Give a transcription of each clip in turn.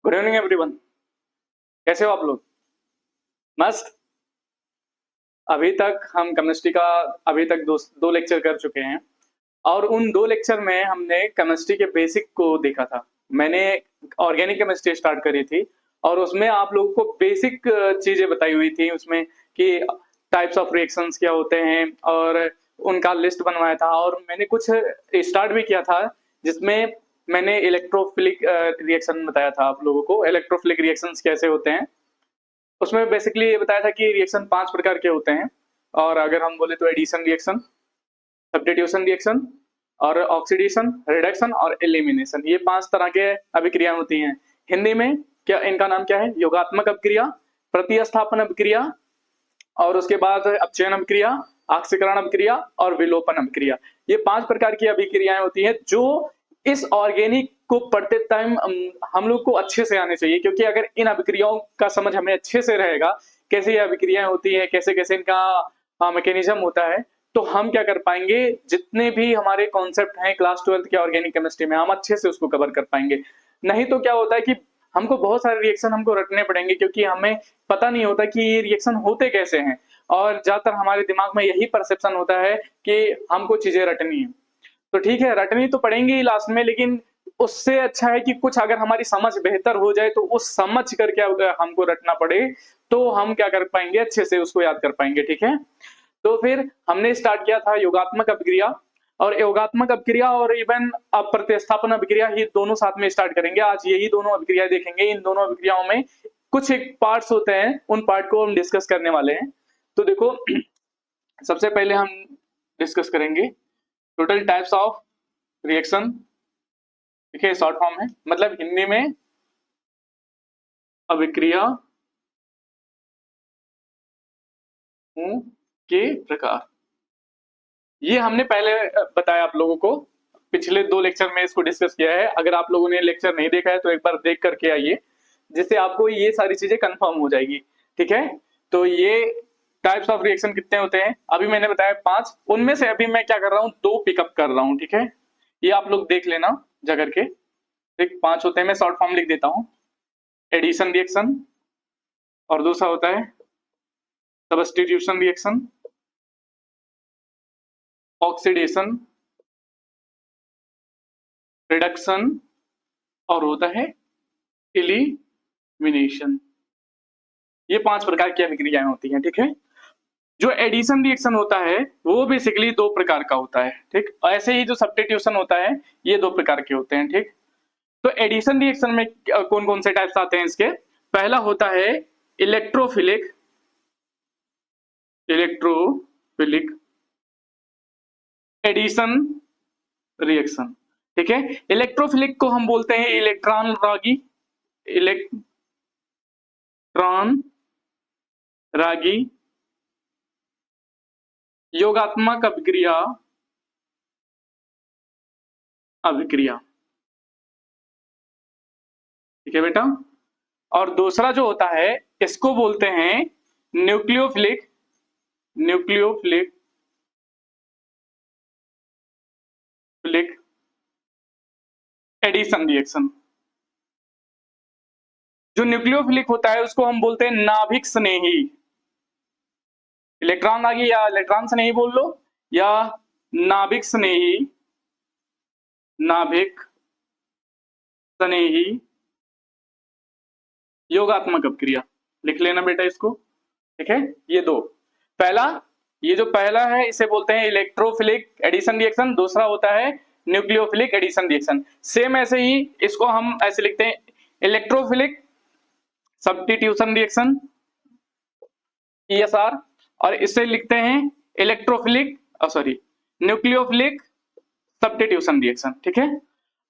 Good evening everyone. कैसे हो आप लोग? मस्त। अभी तक हम केमिस्ट्री का अभी तक दो लेक्चर कर चुके हैं और उन दो लेक्चर में हमने केमिस्ट्री के बेसिक को देखा था। मैंने ऑर्गेनिक केमिस्ट्री स्टार्ट करी थी और उसमें आप लोगों को बेसिक चीजें बताई हुई थी उसमें कि टाइप्स ऑफ रिएक्शंस क्या होते हैं और उनका लिस्ट बनवाया था। और मैंने कुछ स्टार्ट भी किया था जिसमें मैंने इलेक्ट्रोफिलिक रिएक्शन बताया था आप लोगों को। इलेक्ट्रोफिलिक रिएक्शंस कैसे होते हैं उसमें बेसिकली ये बताया था कि रिएक्शन 5 प्रकार के होते हैं। और अगर हम बोले तो एडिशन रिएक्शन, सब्स्टिट्यूशन रिएक्शन और ऑक्सीडेशन, रिडक्शन और एलिमिनेशन, ये 5 तरह के अभिक्रिया होती हैं। हिंदी में क्या इनका नाम क्या है? योगात्मक अभिक्रिया, प्रतिस्थापन अभिक्रिया और उसके बाद अपचयन अभिक्रिया, ऑक्सीकरण अभिक्रिया और विलोपन अभिक्रिया। ये 5 प्रकार की अभिक्रियाएं होती हैं जो इस ऑर्गेनिक को पढ़ते टाइम हम लोग को अच्छे से आने चाहिए, क्योंकि अगर इन अभिक्रियाओं का समझ हमें अच्छे से रहेगा, कैसे ये अभिक्रियाएं होती है, कैसे कैसे इनका मैकेनिज्म होता है, तो हम क्या कर पाएंगे, जितने भी हमारे कॉन्सेप्ट हैं क्लास 12th के ऑर्गेनिक केमिस्ट्री में, हम अच्छे से उसको कवर कर पाएंगे। नहीं तो क्या होता है कि हमको बहुत सारे रिएक्शन हमको रटने पड़ेंगे, क्योंकि हमें पता नहीं होता कि ये रिएक्शन होते कैसे हैं। और ज्यादातर हमारे दिमाग में यही परसेप्शन होता है कि हमको चीजें रटनी है। तो ठीक है, रटनी तो पड़ेंगी लास्ट में, लेकिन उससे अच्छा है कि कुछ अगर हमारी समझ बेहतर हो जाए तो उस समझ करके अगर हमको रटना पड़े तो हम क्या कर पाएंगे, अच्छे से उसको याद कर पाएंगे। ठीक है, तो फिर हमने स्टार्ट किया था योगात्मक अभिक्रिया। और योगात्मक अभिक्रिया और इवन प्रतिस्थापन अभिक्रिया ही दोनों साथ में स्टार्ट करेंगे आज। यही दोनों अभिक्रिया देखेंगे। इन दोनों अभिक्रियाओं में कुछ एक पार्ट्स होते हैं, उन पार्ट को हम डिस्कस करने वाले हैं। तो देखो, सबसे पहले हम डिस्कस करेंगे टोटल टाइप्स ऑफ रिएक्शन। देखिए शॉर्ट फॉर्म है, मतलब हिंदी में अभिक्रिया के प्रकार। ये हमने पहले बताया आप लोगों को, पिछले 2 लेक्चर में इसको डिस्कस किया है। अगर आप लोगों ने लेक्चर नहीं देखा है तो एक बार देख करके आइए, जिससे आपको ये सारी चीजें कंफर्म हो जाएगी। ठीक है, तो ये टाइप्स ऑफ रिएक्शन कितने होते हैं अभी मैंने बताया 5। उनमें से अभी मैं क्या कर रहा हूँ, 2 पिकअप कर रहा हूँ। ठीक है, ये आप लोग देख लेना जा करके। ठीक, 5 होते हैं, मैं शॉर्ट फॉर्म लिख देता हूँ। एडिशन रिएक्शन, और दूसरा होता है सब्स्टिट्यूशन रिएक्शन, ऑक्सीडेशन, रिडक्शन और होता है एलिमिनेशन। ये 5 प्रकार की अभिक्रियाएं होती हैं। ठीक है, जो एडिशन रिएक्शन होता है वो बेसिकली 2 प्रकार का होता है। ठीक, ऐसे ही जो सब्स्टिट्यूशन होता है ये 2 प्रकार के होते हैं। ठीक, तो एडिशन रिएक्शन में कौन कौन से टाइप्स आते हैं इसके? पहला होता है इलेक्ट्रोफिलिक एडिशन रिएक्शन। ठीक है, इलेक्ट्रोफिलिक को हम बोलते हैं इलेक्ट्रॉन रागी योगात्मक अभिक्रिया। ठीक है बेटा, और दूसरा जो होता है इसको बोलते हैं न्यूक्लियोफिलिक एडिशन रिएक्शन। जो न्यूक्लियोफिलिक होता है उसको हम बोलते हैं नाभिक स्नेही। इलेक्ट्रॉन रागी या इलेक्ट्रॉन स्नेही बोल लो, या नाभिक स्नेही योगात्मक अभिक्रिया। लिख लेना बेटा इसको। ठीक है, ये 2। ये जो पहला है इसे बोलते हैं इलेक्ट्रोफिलिक एडिशन रिएक्शन, दूसरा होता है न्यूक्लियोफिलिक एडिशन रिएक्शन। सेम ऐसे ही इसको हम ऐसे लिखते हैं इलेक्ट्रोफिलिक सब्स्टिट्यूशन रिएक्शन ESR, और इससे लिखते हैं न्यूक्लियोफिलिक सब्स्टिट्यूशन रिएक्शन। ठीक है,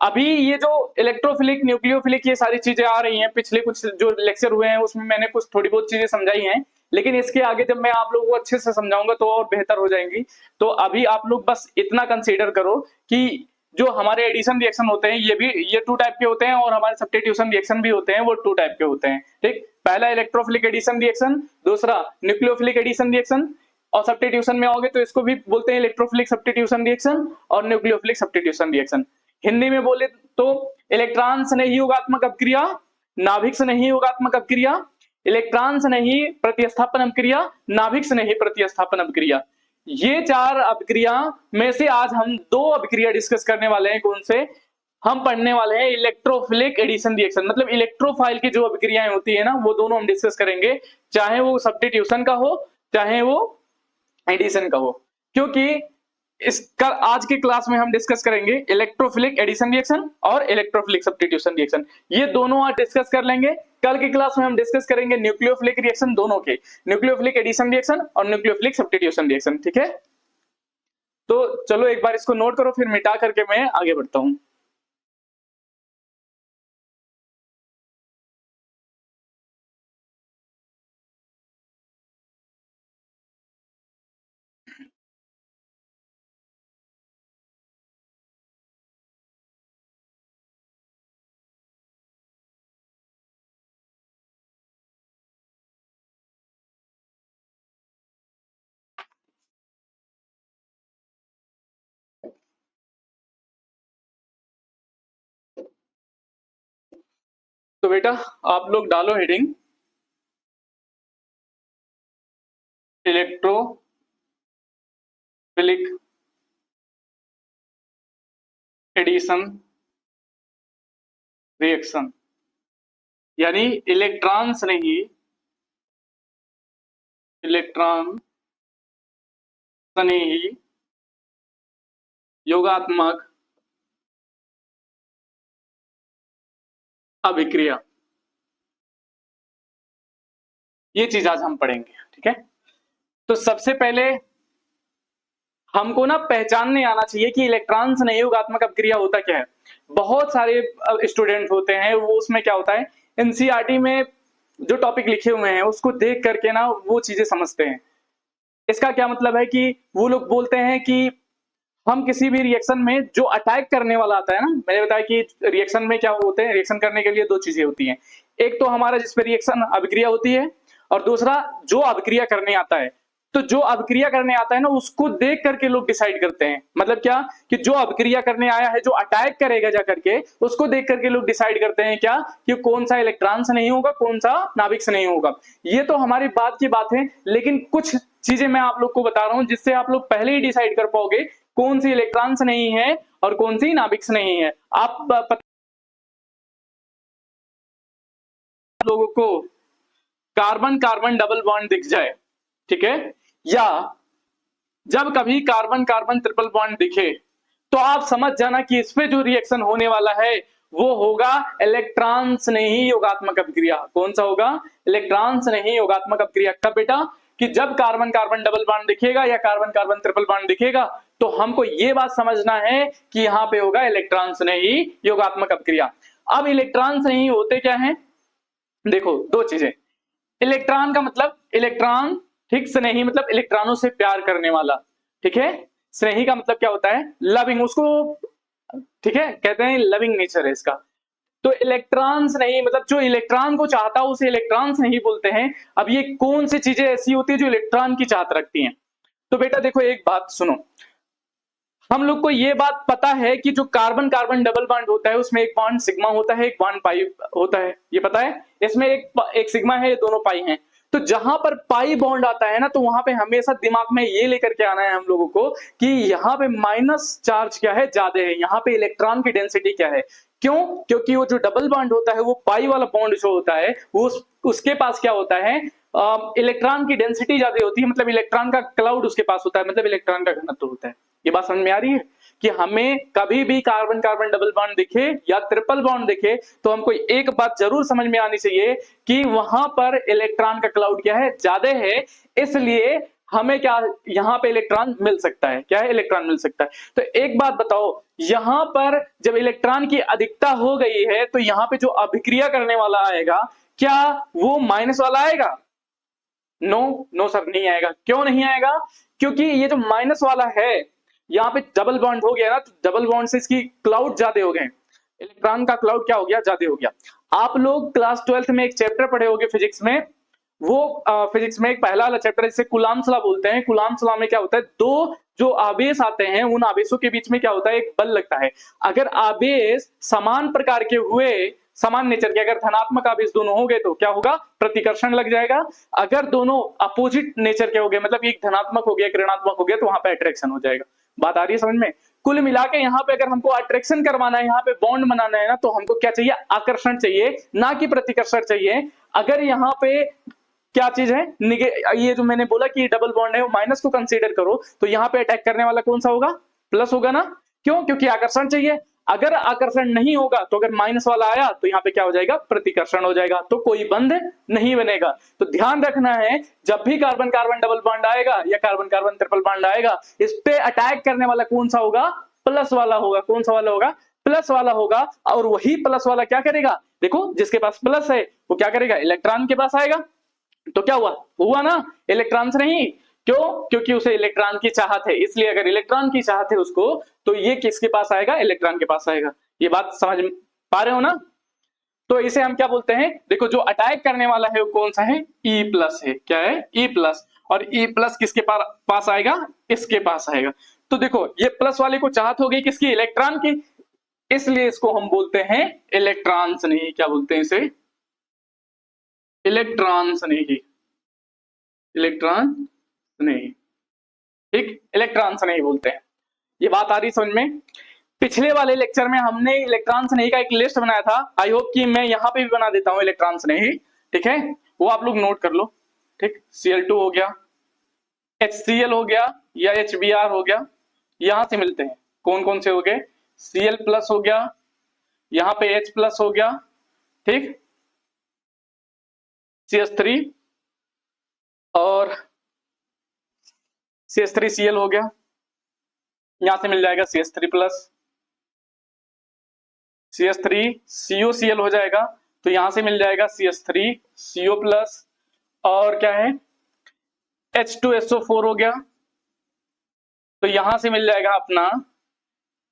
अभी ये जो इलेक्ट्रोफिलिक न्यूक्लियोफिलिक ये सारी चीजें आ रही हैं, पिछले कुछ जो लेक्चर हुए हैं उसमें मैंने कुछ थोड़ी बहुत चीजें समझाई हैं, लेकिन इसके आगे जब मैं आप लोगों को अच्छे से समझाऊंगा तो और बेहतर हो जाएंगी। तो अभी आप लोग बस इतना कंसीडर करो कि जो हमारे एडिशन रिएक्शन होते हैं ये 2 टाइप के होते हैं, और हमारे सब्स्टिट्यूशन रिएक्शन भी होते हैं, वो 2 टाइप के होते हैं। ठीक, पहला इलेक्ट्रोफिलिक एडिशन रिएक्शन, दूसरा न्यूक्लियोफिलिक एडिशन रिएक्शन। और सब्स्टिट्यूशन में आओगे तो इसको भी बोलते हैं इलेक्ट्रोफिलिक सब्स्टिट्यूशन रिएक्शन और न्यूक्लियोफिलिक सब्स्टिट्यूशन रिएक्शन। हिंदी में बोले तो इलेक्ट्रॉन स्नेही योगात्मक अभिक्रिया नाभिक से नहीं योगात्मक अपक्रिया, इलेक्ट्रॉन से नहीं प्रतिस्थापन अपक्रिया, नाभिक से नहीं प्रतिस्थापन अपक्रिया। ये 4 अपक्रिया में से आज हम 2 अपक्रिया डिस्कस करने वाले हैं। कौन से? हम पढ़ने वाले हैं इलेक्ट्रोफिलिक एडिशन रिएक्शन, मतलब इलेक्ट्रोफाइल की जो अभिक्रियाएं होती है ना, वो दोनों हम डिस्कस करेंगे, चाहे वो सब्स्टिट्यूशन का हो चाहे वो एडिशन का हो। क्योंकि इसका आज के क्लास में हम डिस्कस करेंगे इलेक्ट्रोफिलिक एडिशन रिएक्शन और इलेक्ट्रोफिलिक सब्स्टिट्यूशन रिएक्शन, ये दोनों आज डिस्कस कर लेंगे। कल की क्लास में हम डिस्कस करेंगे न्यूक्लियोफिलिक रिएक्शन, दोनों के, न्यूक्लियोफिलिक एडिशन रिएक्शन और न्यूक्लियोफिलिक सब्स्टिट्यूशन रिएक्शन। ठीक है, तो चलो एक बार इसको नोट करो, फिर मिटा करके मैं आगे बढ़ता हूं। तो बेटा आप लोग डालो हेडिंग इलेक्ट्रोफिलिक एडिशन रिएक्शन, यानी इलेक्ट्रॉन से नहीं, इलेक्ट्रॉन से नहीं योगात्मक अभिक्रिया, ये चीज आज हम पढ़ेंगे। ठीक है, तो सबसे पहले हमको ना पहचानने आना चाहिए कि इलेक्ट्रॉन से नहीं योगात्मक अपक्रिया होता क्या है। बहुत सारे स्टूडेंट होते हैं, वो उसमें क्या होता है, एनसीईआरटी में जो टॉपिक लिखे हुए हैं उसको देख करके ना वो चीजें समझते हैं। इसका क्या मतलब है कि वो लोग बोलते हैं कि हम किसी भी रिएक्शन में जो अटैक करने वाला आता है ना, मैंने बताया कि रिएक्शन में क्या होते हैं, रिएक्शन करने के लिए 2 चीजें होती हैं, एक तो हमारा जिस पे रिएक्शन अभिक्रिया होती है और दूसरा जो अभिक्रिया करने आता है। तो जो अभिक्रिया करने आता है ना, उसको देख करके लोग डिसाइड करते हैं। मतलब क्या कि जो अभिक्रिया करने आया है, जो अटैक करेगा जा करके, उसको देख करके लोग डिसाइड करते हैं क्या कि कौन सा इलेक्ट्रॉन से नहीं होगा, कौन सा नाभिक से नहीं होगा। ये तो हमारी बात की बात है, लेकिन कुछ चीजें मैं आप लोग को बता रहा हूं जिससे आप लोग पहले ही डिसाइड कर पाओगे कौन सी इलेक्ट्रॉन से नहीं है और कौन सी नाभिक से नहीं है। आप लोगों को कार्बन कार्बन डबल बॉन्ड दिख जाए, ठीक है, या जब कभी कार्बन कार्बन ट्रिपल बॉन्ड दिखे, तो आप समझ जाना कि इस पे जो रिएक्शन होने वाला है वो होगा इलेक्ट्रॉन से नहीं योगात्मक अभिक्रिया। कौन सा होगा? इलेक्ट्रॉन से नहीं योगात्मक अभिक्रिया। कब बेटा? कि जब कार्बन कार्बन डबल बॉन्ड दिखेगा या कार्बन कार्बन ट्रिपल बॉन्ड दिखेगा, तो हमको ये बात समझना है कि यहाँ पे होगा इलेक्ट्रॉन से नहीं योगात्मक अभिक्रिया। अब इलेक्ट्रॉन से नहीं होते क्या है? देखो 2 चीजें। इलेक्ट्रॉन का मतलब इलेक्ट्रॉन, ठीक, स्नेही मतलब इलेक्ट्रॉनों से प्यार करने वाला, ठीक है। स्नेही का मतलब क्या होता है? लविंग, उसको, ठीक है, कहते हैं लविंग नेचर है इसका। तो इलेक्ट्रॉन्स नहीं, मतलब जो इलेक्ट्रॉन को चाहता है उसे इलेक्ट्रॉन्स नहीं बोलते हैं। अब ये कौन सी चीजें ऐसी होती है जो इलेक्ट्रॉन की चाहत रखती हैं? तो बेटा देखो एक बात सुनो, हम लोग को ये बात पता है कि जो कार्बन कार्बन डबल बॉन्ड होता है उसमें एक बॉन्ड सिग्मा होता है, एक बॉन्ड पाई होता है, ये पता है। इसमें एक सिग्मा है, दोनों पाई हैं। तो जहां पर पाई बॉन्ड आता है ना, तो वहां पे हमेशा दिमाग में ये लेकर के आना है हम लोगों को कि यहाँ पे माइनस चार्ज क्या है, ज्यादा है, यहाँ पे इलेक्ट्रॉन की डेंसिटी क्या है। क्यों? क्योंकि वो जो डबल बॉन्ड होता है, वो पाई वाला बॉन्ड जो होता है, वो उसके पास क्या होता है, इलेक्ट्रॉन की डेंसिटी ज्यादा होती है, मतलब इलेक्ट्रॉन का क्लाउड उसके पास होता है, मतलब इलेक्ट्रॉन का घनत्व होता है। ये बात समझ में आ रही है कि हमें कभी भी कार्बन कार्बन डबल बॉन्ड दिखे या ट्रिपल बॉन्ड दिखे, तो हमको एक बात जरूर समझ में आनी चाहिए कि वहां पर इलेक्ट्रॉन का क्लाउड क्या है, ज्यादा है, इसलिए हमें क्या, यहां पे इलेक्ट्रॉन मिल सकता है। क्या है? इलेक्ट्रॉन मिल सकता है। तो एक बात बताओ, यहां पर जब इलेक्ट्रॉन की अधिकता हो गई है, तो यहां पे जो अभिक्रिया करने वाला आएगा, क्या वो माइनस वाला आएगा? नो नो सर, नहीं आएगा। क्यों नहीं आएगा? क्योंकि ये जो माइनस वाला है, यहाँ पे डबल बॉन्ड हो गया ना, तो डबल बॉन्ड से इसकी क्लाउड ज्यादा हो गए, इलेक्ट्रॉन का क्लाउड क्या हो गया, ज्यादा हो गया। आप लोग क्लास 12th में एक चैप्टर पढ़े होंगे फिजिक्स में, वो फिजिक्स में एक पहला वाला चैप्टर जिसे कूलाम्ब्स लॉ बोलते हैं। कूलाम्ब्स लॉ में क्या होता है, 2 जो आवेश आते हैं, उन आवेशों के बीच में क्या होता है, एक बल लगता है। अगर आवेश समान प्रकार के हुए समान नेचर के, अगर धनात्मक आवेश दोनों हो गए तो क्या होगा, प्रतिकर्षण लग जाएगा। अगर दोनों अपोजिट नेचर के हो गए, मतलब एक धनात्मक हो गया एक ऋणात्मक हो गया, तो वहां पे अट्रैक्शन हो जाएगा। बात आ रही है समझ में? कुल मिला के यहाँ पे अगर हमको अट्रैक्शन करवाना है, यहाँ पे बॉन्ड बनाना है ना, तो हमको क्या चाहिए, आकर्षण चाहिए, ना कि प्रतिकर्षण चाहिए। अगर यहाँ पे क्या चीज है, ये जो मैंने बोला कि डबल बॉन्ड है, वो माइनस को कंसीडर करो, तो यहाँ पे अटैक करने वाला कौन सा होगा, प्लस होगा ना। क्यों? क्योंकि आकर्षण चाहिए। अगर आकर्षण नहीं होगा तो अगर माइनस वाला आया तो यहाँ पे क्या हो जाएगा, प्रतिकर्षण हो जाएगा, तो कोई बंध नहीं बनेगा। तो ध्यान रखना है, जब भी कार्बन कार्बन डबल बॉन्ड आएगा या कार्बन कार्बन ट्रिपल बॉन्ड आएगा, इस पे अटैक करने वाला कौन सा होगा, प्लस वाला होगा। कौन सा वाला होगा, प्लस वाला होगा। और वही प्लस वाला क्या करेगा, देखो जिसके पास प्लस है वो क्या करेगा, इलेक्ट्रॉन के पास आएगा। तो क्या हुआ ना, इलेक्ट्रॉन से नहीं। क्यों? क्योंकि उसे इलेक्ट्रॉन की चाहत है, इसलिए अगर इलेक्ट्रॉन की चाहत है उसको, तो ये किसके पास आएगा, इलेक्ट्रॉन के पास आएगा। ये बात समझ पा रहे हो ना? तो इसे हम क्या बोलते हैं, देखो जो अटैक करने वाला है वो कौन सा है, ई प्लस है। क्या है, ई प्लस। और ई प्लस किसके पास आएगा, इसके पास आएगा। तो देखो ये प्लस वाले को चाहत हो गई किसकी, इलेक्ट्रॉन की, इसलिए इसको हम बोलते हैं इलेक्ट्रॉन स्नेही। क्या बोलते हैं इसे, इलेक्ट्रॉन स्नेही। इलेक्ट्रॉन स्नेही, ठीक, इलेक्ट्रॉन स्नेही बोलते हैं। ये बात आ रही समझ में? पिछले वाले लेक्चर में हमने इलेक्ट्रॉन स्नेही का एक लिस्ट बनाया था, आई होप कि मैं यहां पे भी बना देता हूं इलेक्ट्रॉन स्नेही, ठीक है, वो आप लोग नोट कर लो। ठीक, Cl2 हो गया, HCl हो गया या HBr हो गया, यहां से मिलते हैं। कौन कौन से हो गए, Cl प्लस हो गया, यहां पे H प्लस हो गया, ठीक, CH3 और CH3Cl हो गया, यहां से मिल जाएगा CH3 प्लस, CH3COCl हो जाएगा, तो यहां से मिल जाएगा CH3CO प्लस, और क्या है, H2SO4 हो गया, तो यहां से मिल जाएगा अपना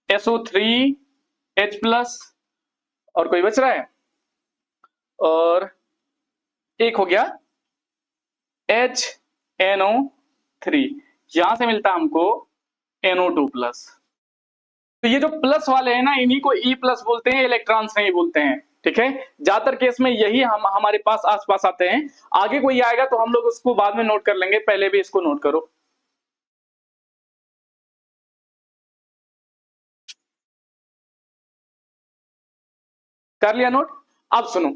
SO3H प्लस, और कोई बच रहा है, और एक हो गया HNO3, यहां से मिलता हमको NO2 प्लस। तो ये जो प्लस वाले हैं ना, इन्हीं को ई प्लस बोलते हैं, इलेक्ट्रॉन्स नहीं बोलते हैं, ठीक है। ज्यादातर केस में यही हमारे पास आसपास आते हैं। आगे कोई आएगा तो हम लोग उसको बाद में नोट कर लेंगे, पहले भी इसको नोट करो। कर लिया नोट? अब सुनो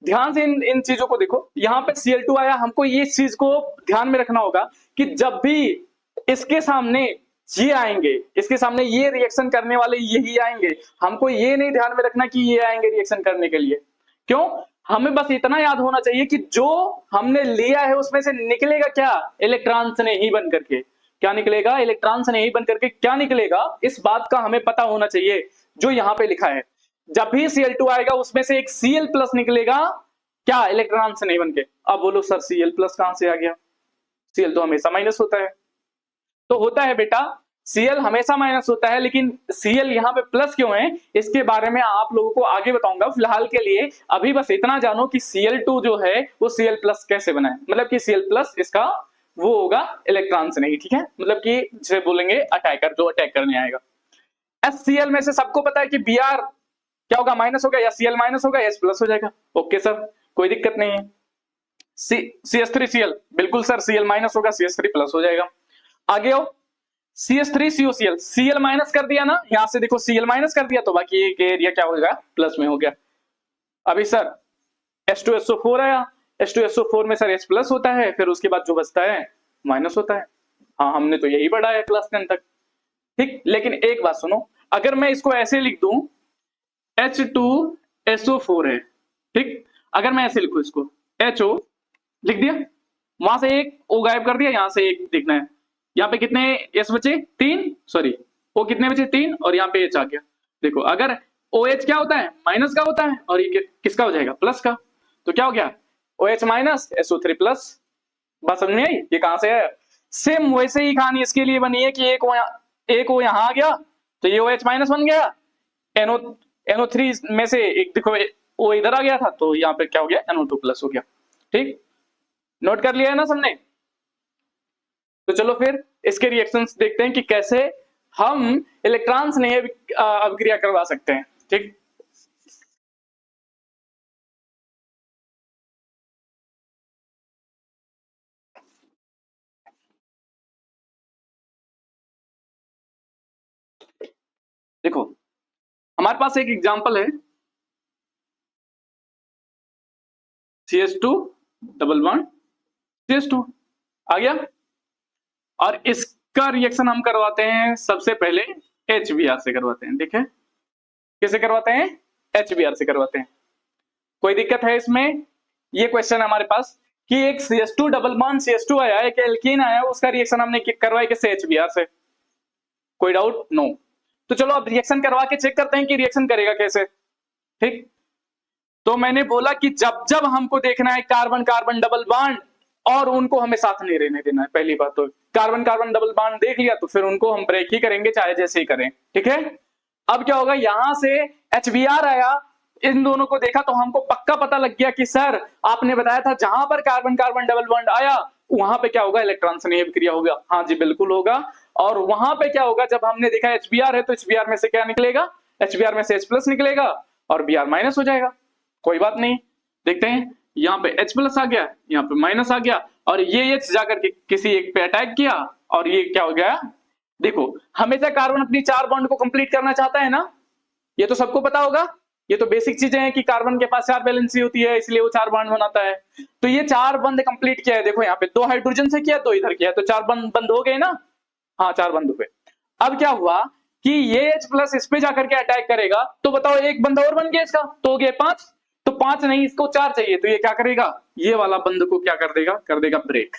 ध्यान से, इन चीजों को देखो। यहाँ पे Cl2 आया, हमको ये चीज को ध्यान में रखना होगा कि जब भी इसके सामने ये आएंगे, इसके सामने ये रिएक्शन करने वाले यही आएंगे, हमको ये नहीं ध्यान में रखना कि ये आएंगे रिएक्शन करने के लिए। क्यों? हमें बस इतना याद होना चाहिए कि जो हमने लिया है उसमें से निकलेगा क्या, इलेक्ट्रॉन से नहीं बन करके। क्या निकलेगा, इलेक्ट्रॉन से नहीं बन करके क्या निकलेगा, इस बात का हमें पता होना चाहिए। जो यहाँ पे लिखा है, जब भी Cl2 आएगा उसमें से एक Cl प्लस निकलेगा, क्या, इलेक्ट्रॉन से नहीं बनके। अब बोलो सर Cl प्लस कहां से आ गया, Cl तो हमेशा माइनस होता है। तो होता है बेटा, Cl हमेशा माइनस होता है, लेकिन Cl यहाँ पे प्लस क्यों है, इसके बारे में आप लोगों को आगे बताऊंगा। फिलहाल के लिए अभी बस इतना जानो कि Cl2 जो है वो Cl प्लस कैसे बना है, मतलब कि Cl प्लस इसका वो होगा इलेक्ट्रॉन से नहीं, ठीक है, मतलब कि जिसे बोलेंगे अटैकर, जो अटैक करने आएगा। HCl में से सबको पता है कि Br क्या होगा, माइनस होगा, या Cl माइनस होगा, H प्लस हो जाएगा। ओके सर, कोई दिक्कत नहीं है। CH3Cl, बिल्कुल सर, Cl माइनस होगा, CH3 प्लस हो जाएगा। आगे आओ, CH3COCl, Cl माइनस कर दिया ना, यहां से देखो Cl माइनस कर दिया, तो बाकी एक एरिया क्या हो गया, प्लस में हो गया। अभी सर H2SO4 आया, H2SO4 में सर H प्लस होता है, फिर उसके बाद जो बचता है माइनस होता है। हाँ, हमने तो यही पढ़ा है क्लास 10 तक, ठीक। लेकिन एक बात सुनो, अगर मैं इसको ऐसे लिख दूं, H2SO4 है, ठीक, अगर मैं ऐसे लिखूं इसको, HO लिख दिया, वहां से एक O गायब कर दिया, यहां से एक देखना है, यहाँ पे कितने S बचे, 3, सॉरी O कितने बचे, 3, और यहाँ पे H आ गया। देखो अगर OH क्या होता है, माइनस का होता है, और ये किसका हो जाएगा, प्लस का। तो क्या हो गया, OH माइनस SO3 प्लस। बात समझ में आई, ये कहां से है? सेम वैसे ही कहानी इसके लिए बनी है कि एक O यहाँ आ गया तो ये OH माइनस बन गया, NO3 में से एक देखो O इधर आ गया था, तो यहाँ पे क्या हो गया, NO2 प्लस हो गया, ठीक। नोट कर लिया है ना सबने? तो चलो फिर इसके रिएक्शंस देखते हैं कि कैसे हम इलेक्ट्रॉन स्नेही अभिक्रिया करवा सकते हैं, ठीक। देखो हमारे पास एक एग्जांपल है CH2 डबल बॉन्ड CH2 आ गया, और इसका रिएक्शन हम करवाते हैं सबसे पहले HBr से करवाते हैं। ठीक है, किसे करवाते हैं? HBr से करवाते हैं। कोई दिक्कत है इसमें? ये क्वेश्चन है हमारे पास कि एक CH2 डबल बॉन्ड CH2 आया, एक एल्कीन आया, उसका रिएक्शन हमने करवाया किससे? HBr से। कोई डाउट? नो। तो चलो अब रिएक्शन करवा के चेक करते हैं कि रिएक्शन करेगा कैसे। ठीक, तो मैंने बोला कि जब जब हमको देखना है कार्बन कार्बन डबल बॉन्ड, और उनको हमें साथ नहीं रहने देना है। पहली बात तो कार्बन कार्बन डबल बॉन्ड देख लिया तो फिर उनको हम ब्रेक ही करेंगे, चाहे जैसे ही करें। ठीक है, अब क्या होगा, यहां से HBr आया, इन दोनों को देखा तो हमको पक्का पता लग गया कि सर आपने बताया था जहां पर कार्बन कार्बन डबल बॉन्ड आया वहां पे क्या होगा, इलेक्ट्रॉन स्नेह क्रिया होगा। हाँ जी बिल्कुल होगा। और वहां पे क्या होगा, जब हमने देखा HBr है तो HBr में से क्या निकलेगा? HBr में से H+ निकलेगा और Br- हो जाएगा। कोई बात नहीं, देखते हैं। यहाँ पे H+ आ गया, यहाँ पे माइनस आ गया, और ये H जाकर के किसी एक पे अटैक किया, और ये क्या हो गया? देखो हमेशा कार्बन अपनी 4 बॉन्ड को कंप्लीट करना चाहता है ना, ये तो सबको पता होगा। ये तो बेसिक चीजें हैं कि कार्बन के पास 4 वैलेंसी होती है, इसलिए वो 4 बॉन्ड बनाता है। तो ये 4 बंद कंप्लीट किया है। देखो यहाँ पे 2 हाइड्रोजन से किया, 2 इधर किया, तो 4 बंद बंद हो गए ना। हाँ 4 बंद हो गए। अब क्या हुआ कि ये H+ इस पे जाकर के अटैक करेगा, तो बताओ एक बंद और बन गया इसका, तो हो गए 5। तो 5 नहीं, इसको 4 चाहिए, तो ये क्या करेगा, ये वाला बंद को क्या कर देगा, कर देगा ब्रेक।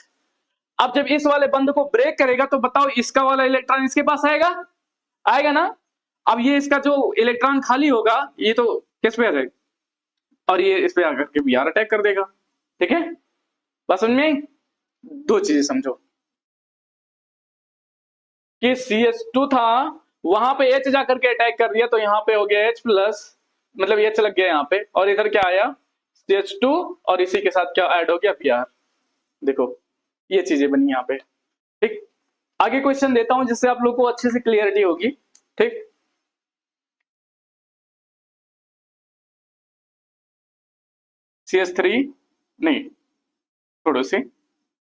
अब जब इस वाले बंद को ब्रेक करेगा तो बताओ इसका वाला इलेक्ट्रॉन इसके पास आएगा? आएगा ना। अब ये इसका जो इलेक्ट्रॉन खाली होगा ये तो किस पे आ जाएगा, और ये इस पे आकर के Br अटैक कर देगा। ठीक है, बस उनमें 2 चीजें समझो कि CH2 था, वहां पे H जाकर के अटैक कर दिया, तो यहाँ पे हो गया H+, मतलब H लग गया यहाँ पे, और इधर क्या आया CH2, और इसी के साथ क्या ऐड हो गया Br। देखो ये चीजें बनी यहाँ पे। ठीक, आगे क्वेश्चन देता हूं जिससे आप लोग को अच्छे से क्लियरिटी होगी। ठीक, CH3 नहीं, छोड़ो से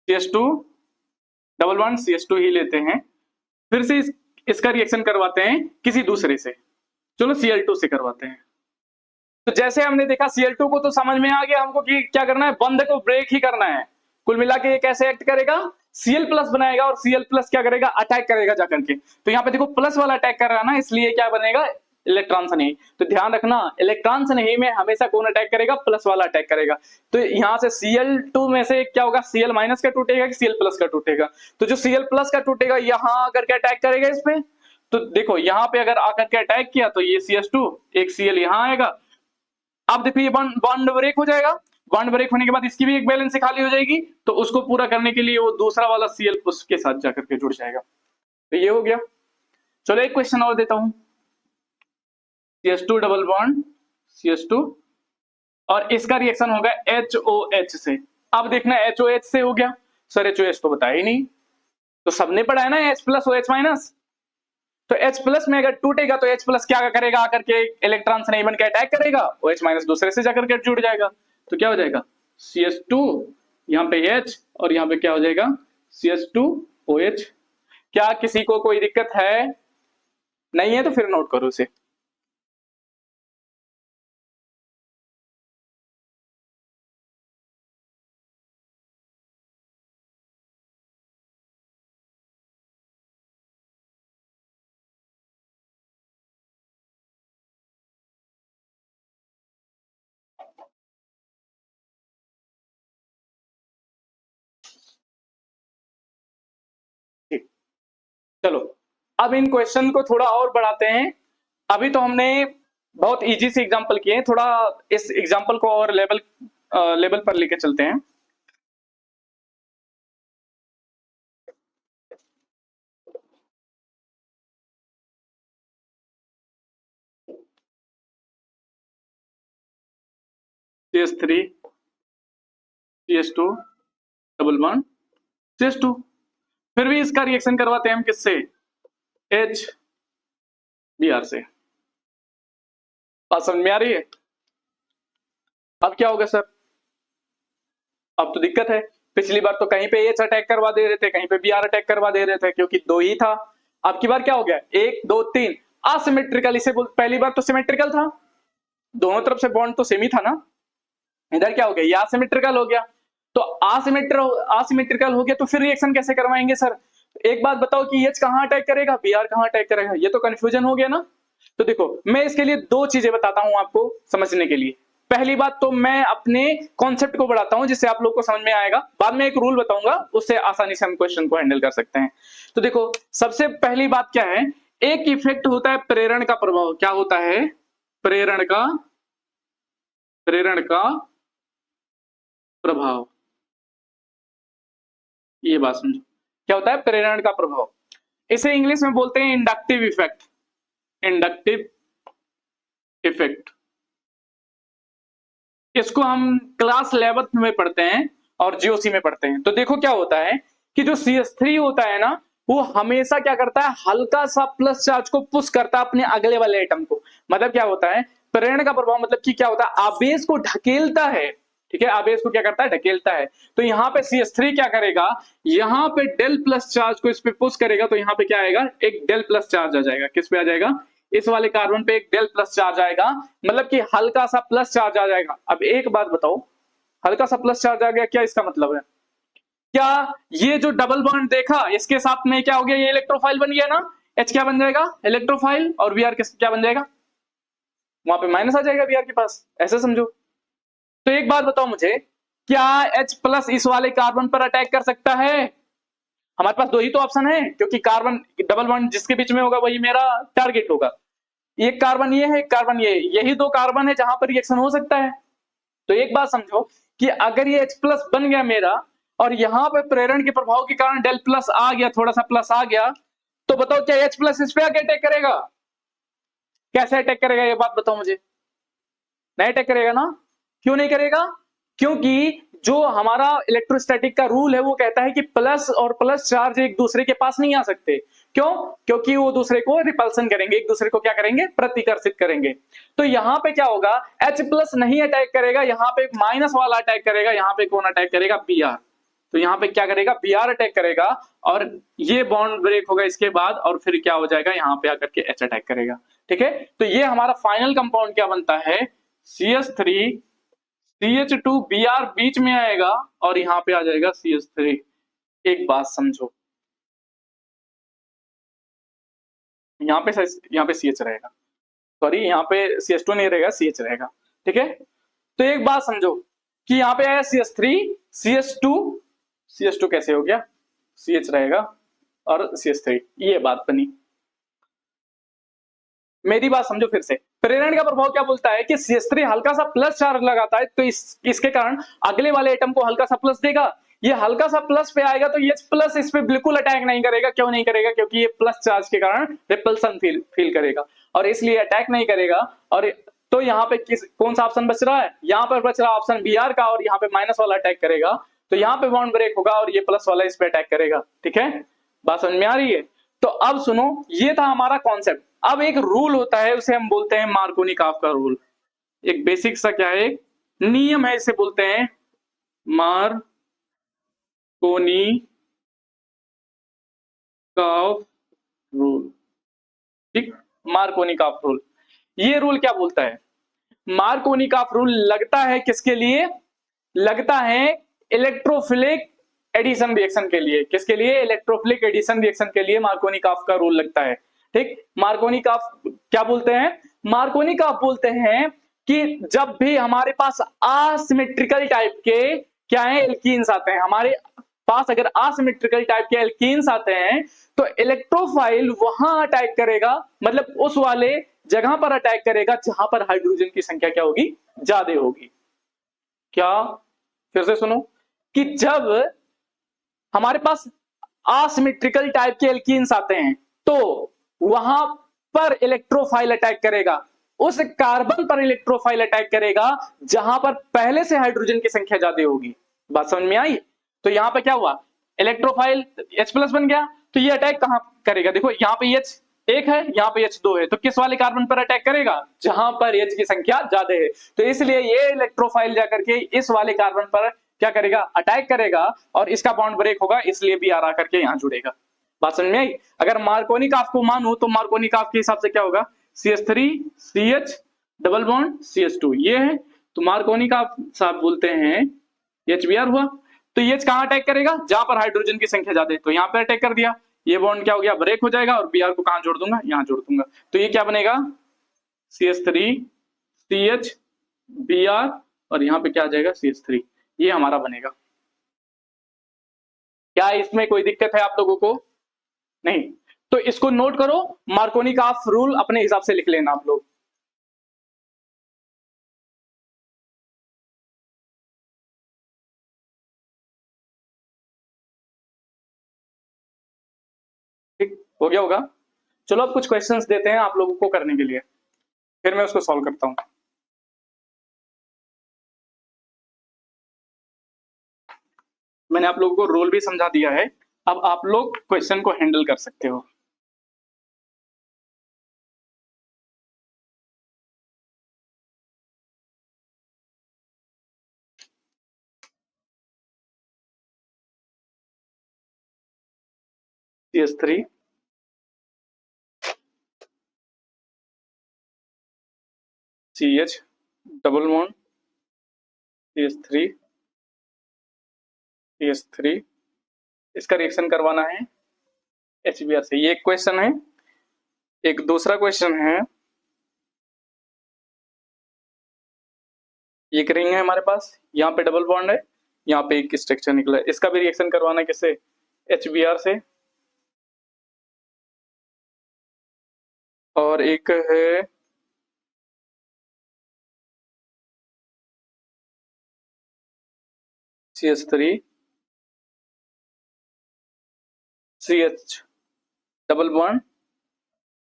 CH2 डबल बॉन्ड CH2 ही लेते हैं, फिर से इसका रिएक्शन करवाते हैं किसी दूसरे से। चलो Cl2 से करवाते हैं। तो जैसे हमने देखा Cl2 को तो समझ में आ गया हमको कि क्या करना है, बंद को ब्रेक ही करना है। कुल मिला के ये कैसे एक्ट करेगा, Cl+ बनाएगा, और Cl+ क्या करेगा, अटैक करेगा जाकर के। तो यहाँ पे देखो प्लस वाला अटैक कर रहा है ना, इसलिए क्या बनेगा, इलेक्ट्रॉन से नहीं। तो ध्यान रखना, इलेक्ट्रॉन से नहीं में हमेशा कौन अटैक करेगा, प्लस वाला अटैक करेगा। तो यहाँ से Cl2 में से क्या होगा, Cl- का टूटेगा कि Cl+ का टूटेगा? तो जो Cl+ का टूटेगा यहाँ आकर के अटैक करेगा इस पे। तो देखो यहाँ पे अगर आकर के अटैक किया तो ये CH2, एक Cl यहाँ आएगा। अब देखो ये बॉन्ड ब्रेक हो जाएगा, बॉन्ड ब्रेक होने के बाद इसकी भी एक बैलेंस खाली हो जाएगी, तो उसको पूरा करने के लिए वो दूसरा वाला Cl उसके साथ जाकर के जुड़ जाएगा। तो ये हो गया। चलो एक क्वेश्चन और देता हूं, CH2 डबल बॉन्ड CH2, और इसका रिएक्शन होगा HOH से। अब देखना HOH से हो गया, सर HOH तो बताया ही नहीं, तो सबने पढ़ा है ना H+ OH-। तो H+ में अगर टूटेगा तो H+ क्या करेगा, आकर के इलेक्ट्रॉन से नहीं बन के अटैक करेगा, OH- दूसरे से जाकर के जुड़ जाएगा। तो क्या हो जाएगा, CH2 यहाँ पे H, और यहाँ पे क्या हो जाएगा CH2OH। क्या किसी को कोई दिक्कत है? नहीं है तो फिर नोट करो उसे। ठीक, चलो अब इन क्वेश्चन को थोड़ा और बढ़ाते हैं। अभी तो हमने बहुत इजी से एग्जांपल किए हैं, थोड़ा इस एग्जांपल को और लेवल पर लेके चलते हैं। CH3 CH2 double bond CH2, फिर भी इसका रिएक्शन करवाते हैं हम किससे, HBr से। बात समझ में आ रही है? अब क्या होगा सर, अब तो दिक्कत है। पिछली बार तो कहीं पे H अटैक करवा दे रहे थे, कहीं पे Br अटैक करवा दे रहे थे, क्योंकि 2 ही था। अब की बार क्या हो गया, 1 2 3, असिमेट्रिकल, इसे पहली बार तो सिमेट्रिकल था, दोनों तरफ से बॉन्ड तो सेम ही था ना, इधर क्या हो गया, ये असिमेट्रिकल हो गया। तो असिमेट्रिकल हो गया तो फिर रिएक्शन कैसे करवाएंगे सर? एक बात बताओ कि H कहां अटैक करेगा, Br कहां अटैक करेगा, ये तो कंफ्यूजन हो गया ना। तो देखो मैं इसके लिए दो चीजें बताता हूं आपको समझने के लिए। पहली बात तो मैं अपने कॉन्सेप्ट को बढ़ाता हूं जिससे आप लोग को समझ में आएगा, बाद में एक रूल बताऊंगा उससे आसानी से हम क्वेश्चन को हैंडल कर सकते हैं। तो देखो सबसे पहली बात क्या है, एक इफेक्ट होता है प्रेरण का प्रभाव। क्या होता है? प्रेरण का प्रभाव। ये बात समझो, क्या होता है प्रेरण का प्रभाव। इसे इंग्लिश में बोलते हैं इंडक्टिव इफेक्ट। इंडक्टिव इफेक्ट, इसको हम क्लास 11th में पढ़ते हैं और जीओसी में पढ़ते हैं। तो देखो क्या होता है कि जो CH3 होता है ना, वो हमेशा क्या करता है, हल्का सा प्लस चार्ज को पुश करता है अपने अगले वाले एटम को। मतलब क्या होता है प्रेरण का प्रभाव, मतलब कि क्या होता है, आवेश को ढकेलता है। ठीक है, आवेश को क्या करता है, ढकेलता है। तो यहाँ पे CH3 क्या करेगा, यहाँ पे डेल प्लस चार्ज को इस पे पुश करेगा, तो यहाँ पे क्या आएगा, एक डेल प्लस चार्ज आ जाएगा। किस पे आ जाएगा, इस वाले कार्बन पे एक डेल प्लस चार्ज आएगा, मतलब कि हल्का सा प्लस चार्ज आ जाएगा। अब एक बात बताओ, हल्का सा प्लस चार्ज आ गया, क्या इसका मतलब है, क्या ये जो डबल बॉन्ड देखा इसके साथ में क्या हो गया, ये इलेक्ट्रोफाइल बन गया ना, H क्या बन जाएगा, इलेक्ट्रोफाइल, और Br क्या बन जाएगा, वहां पे माइनस आ जाएगा Br के पास, ऐसे समझो। तो एक बात बताओ मुझे, क्या H प्लस इस वाले कार्बन पर अटैक कर सकता है? हमारे पास दो ही तो ऑप्शन है, क्योंकि कार्बन डबल बॉन्ड जिसके बीच में होगा वही मेरा टारगेट होगा। एक कार्बन ये है, एक कार्बन ये, यही दो कार्बन है जहां पर रिएक्शन हो सकता है। तो एक बात समझो कि अगर ये H प्लस बन गया मेरा, और यहां पे प्रेरण के प्रभाव के कारण डेल प्लस आ गया, थोड़ा सा प्लस आ गया, तो बताओ क्या H प्लस इस पे आके अटैक करेगा? कैसे अटैक करेगा, ये बात बताओ मुझे। नहीं अटैक करेगा ना, क्यों नहीं करेगा? क्योंकि जो हमारा इलेक्ट्रोस्टैटिक का रूल है वो कहता है कि प्लस और प्लस चार्ज एक दूसरे के पास नहीं आ सकते। क्यों? क्योंकि वो दूसरे को रिपल्सन करेंगे, एक दूसरे को क्या करेंगे, प्रतिकर्षित करेंगे। तो यहाँ पे क्या होगा, H प्लस नहीं अटैक करेगा, यहाँ पे माइनस वाला अटैक करेगा, यहाँ पे कौन अटैक करेगा, Br। तो यहाँ पे क्या करेगा, Br अटैक करेगा, और ये बॉन्ड ब्रेक होगा इसके बाद, और फिर क्या हो जाएगा, यहाँ पे आकर के H अटैक करेगा। ठीक है, तो ये हमारा फाइनल कंपाउंड क्या बनता है, CH3 CH2 Br बीच में आएगा, और यहाँ पे आ जाएगा CH3। एक बात समझो, यहाँ पे CH रहेगा, सॉरी यहाँ पे CH2 नहीं रहेगा, CH रहेगा। ठीक है, तो एक बात समझो कि यहाँ पे आया CH3 CH2 कैसे हो गया, CH रहेगा और CH3, ये बात बनी। मेरी बात समझो फिर से, प्रेरण का प्रभाव क्या बोलता है कि CH3 हल्का सा प्लस चार्ज लगाता है, तो इसके कारण अगले वाले एटम को हल्का सा प्लस देगा। ये हल्का सा प्लस पे आएगा तो ये प्लस इस पे बिल्कुल अटैक नहीं करेगा। क्यों नहीं करेगा? क्योंकि ये प्लस चार्ज के कारण रिपल्सन फील करेगा, और इसलिए अटैक नहीं करेगा। और तो यहाँ पे कौन सा ऑप्शन बच रहा है, यहाँ पर बच रहा ऑप्शन Br का, और यहाँ पे माइनस वाला अटैक करेगा, तो यहाँ पे बॉन्ड ब्रेक होगा और ये प्लस वाला इस पे अटैक करेगा। ठीक है, बात समझ में आ रही है? तो अब सुनो, ये था हमारा कॉन्सेप्ट। अब एक रूल होता है, उसे हम बोलते हैं मार्कोनी-काफ का रूल। एक बेसिक सा क्या है, नियम है, इसे बोलते हैं मार्कोनी-काफ रूल। ठीक, मार्कोनी-काफ रूल। ये रूल क्या बोलता है, मार्कोनी-काफ रूल लगता है किसके लिए, लगता है इलेक्ट्रोफिलिक एडिशन रिएक्शन के लिए। किसके लिए? इलेक्ट्रोफिलिक एडिशन रिएक्शन के लिए मार्कोनी-काफ का रूल लगता है। ठीक, मार्कोनी-काफ क्या बोलते हैं, मार्कोनी-काफ बोलते हैं कि जब भी हमारे पास असिमेट्रिकल टाइप के क्या है, एल्कीन्स आते हैं, हमारे पास अगर असिमेट्रिकल टाइप के एल्कीन्स आते हैं, तो इलेक्ट्रोफाइल वहां अटैक करेगा, मतलब उस वाले जगह पर अटैक करेगा जहां पर हाइड्रोजन की संख्या क्या होगी, ज्यादा होगी। क्या, फिर से सुनो, कि जब हमारे पास असिमेट्रिकल टाइप के एल्कीन्स आते हैं तो वहां पर इलेक्ट्रोफाइल अटैक करेगा, उस कार्बन पर इलेक्ट्रोफाइल अटैक करेगा जहां पर पहले से हाइड्रोजन की संख्या ज्यादा होगी। बात समझ में आई? तो यहां पे क्या हुआ, इलेक्ट्रोफाइल H प्लस बन गया, तो ये अटैक कहां करेगा, देखो यहाँ पे H एक है, यहाँ पे H2 है, तो किस वाले कार्बन पर अटैक करेगा, जहां पर H की संख्या ज्यादा है। तो इसलिए ये इलेक्ट्रोफाइल जाकर के इस वाले कार्बन पर क्या करेगा, अटैक करेगा, और इसका बॉन्ड ब्रेक होगा, इसलिए Br आकर के यहां जुड़ेगा। बात समझ में आई? अगर मार्कोनिक आपको मानू तो मार्कोनिक आपके हिसाब से क्या होगा, CH3 CH double bond CH2 ये है। तो मार्कोनिक आप साहब बोलते हैं HBr हुआ। तो ये कहां अटैक करेगा, जहां पर हाइड्रोजन की संख्या ज्यादा है, तो यहां पर अटैक कर दिया। ये बॉन्ड क्या हो गया, ब्रेक हो जाएगा और Br को कहां जोड़ दूंगा, यहां जोड़ दूंगा। तो ये क्या बनेगा, CH3 CH Br और यहां पे क्या आ जाएगा CH3, ये हमारा बनेगा। क्या इसमें कोई दिक्कत है आप लोगों को? नहीं। तो इसको नोट करो, मार्कोनी का आप रूल अपने हिसाब से लिख लेना आप लोग। ठीक हो गया होगा। चलो अब कुछ क्वेश्चंस देते हैं आप लोगों को करने के लिए, फिर मैं उसको सॉल्व करता हूं। मैंने आप लोगों को रोल भी समझा दिया है, अब आप लोग क्वेश्चन को हैंडल कर सकते हो। CH3 CH double bond CH3 CH3, इसका रिएक्शन करवाना है HBr से। ये एक क्वेश्चन है। एक दूसरा क्वेश्चन है, ये एक रिंग है हमारे पास, यहाँ पे डबल बॉन्ड है, यहाँ पे एक स्ट्रक्चर निकला है, इसका भी रिएक्शन करवाना है किससे, HBr से। और एक है CH3 CH double bond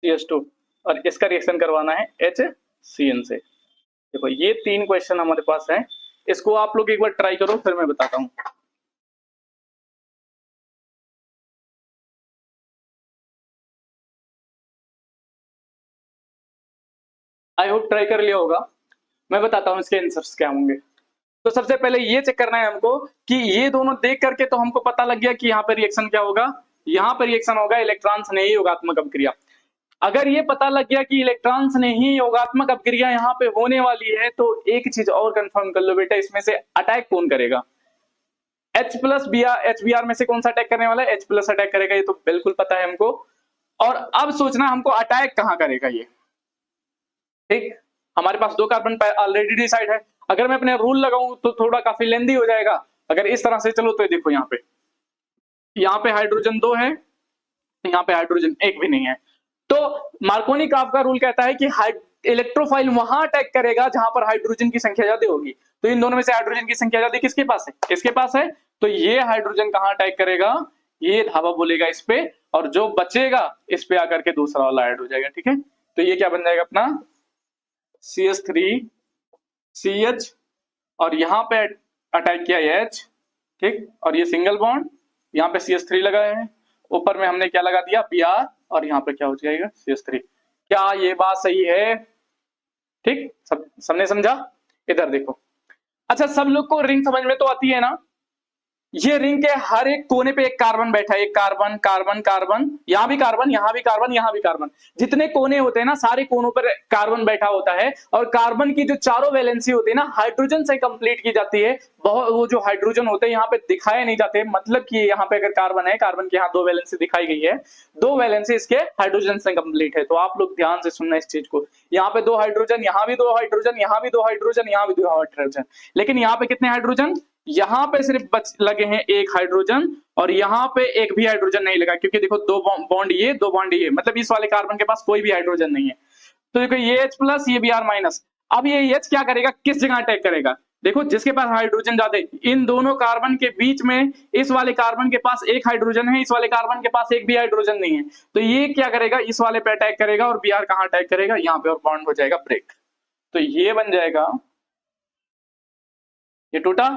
CH2 और इसका रिएक्शन करवाना है HCN से। देखो ये तीन क्वेश्चन हमारे पास है, इसको आप लोग एक बार ट्राई करो फिर मैं बताता हूं। आई होप ट्राई कर लिया होगा। मैं बताता हूं इसके आंसर्स क्या होंगे। तो सबसे पहले ये चेक करना है हमको कि ये दोनों देख करके तो हमको पता लग गया कि यहाँ पे रिएक्शन क्या होगा, यहाँ पे रिएक्शन होगा इलेक्ट्रॉन स्नेही योगात्मक अपक्रिया। अगर ये पता लग गया कि इलेक्ट्रॉन स्नेही योगात्मक अपक्रिया यहाँ पे होने वाली है, तो एक चीज और कंफर्म कर लो बेटा, इसमें से अटैक कौन करेगा, H प्लस HBr में से कौन सा अटैक करने वाला है, H प्लस अटैक करेगा, ये तो बिल्कुल पता है हमको। और अब सोचना हमको अटैक कहां करेगा ये। ठीक, हमारे पास दो कार्बन ऑलरेडी डिसाइड है। अगर मैं अपने रूल लगाऊं तो थोड़ा काफी लेंदी हो जाएगा। अगर इस तरह से चलो तो देखो यहाँ पे हाइड्रोजन 2 है, यहाँ पे हाइड्रोजन 1 भी नहीं है। तो मार्कोनी का रूल कहता है कि इलेक्ट्रोफाइल वहां अटैक करेगा जहां पर हाइड्रोजन की संख्या ज्यादा होगी। तो इन दोनों में से हाइड्रोजन की संख्या ज्यादा किसके पास है, इसके पास है। तो ये हाइड्रोजन कहां अटैक करेगा, ये धावा बोलेगा इस पे, और जो बचेगा इस पे आकर के दूसरा वाला ऐड हो जाएगा। ठीक है, तो ये क्या बन जाएगा अपना CH3 CH और यहाँ पे अटैक किया H, ठीक, और ये सिंगल बॉन्ड, यहाँ पे CH3 लगाए हैं, ऊपर में हमने क्या लगा दिया Br, और यहाँ पे क्या हो जाएगा CH3। क्या ये बात सही है? ठीक, सबने समझा? इधर देखो। अच्छा, सब लोग को रिंग समझ में तो आती है ना? ये रिंग के हर एक कोने पे एक कार्बन बैठा है, एक कार्बन कार्बन कार्बन, यहाँ भी कार्बन, यहाँ भी कार्बन, यहाँ भी कार्बन। जितने कोने होते हैं ना, सारे कोनों पर कार्बन बैठा होता है। और कार्बन की जो चारों वैलेंसी होती है ना, हाइड्रोजन से कंप्लीट की जाती है। बहुत वो जो हाइड्रोजन होते हैं यहाँ पे दिखाए नहीं जाते, मतलब कि यहाँ पे अगर कार्बन है, कार्बन की यहाँ दो वैलेंसी दिखाई गई है, दो वैलेंसी इसके हाइड्रोजन से कंप्लीट है। तो आप लोग ध्यान से सुनना इस चीज को, यहाँ पे दो हाइड्रोजन, यहाँ भी दो हाइड्रोजन, यहाँ भी दो हाइड्रोजन, यहाँ भी दो हाइड्रोजन। लेकिन यहाँ पे कितने हाइड्रोजन, यहाँ पे सिर्फ बच लगे हैं एक हाइड्रोजन, और यहाँ पे एक भी हाइड्रोजन नहीं लगा, क्योंकि देखो दो बॉन्ड ये, दो बॉन्ड ये, मतलब इस वाले कार्बन के पास कोई भी हाइड्रोजन नहीं है। तो देखो ये H प्लस, ये Br माइनस। अब ये H क्या करेगा, किस जगह अटैक करेगा, देखो जिसके पास हाइड्रोजन ज्यादा है, इन दोनों कार्बन के बीच में इस वाले कार्बन के पास एक हाइड्रोजन है, इस वाले कार्बन के पास एक भी हाइड्रोजन नहीं है। तो ये क्या करेगा, इस वाले पे अटैक करेगा, और Br कहां अटैक करेगा, यहाँ पे, और बॉन्ड हो जाएगा ब्रेक। तो ये बन जाएगा, ये टूटा,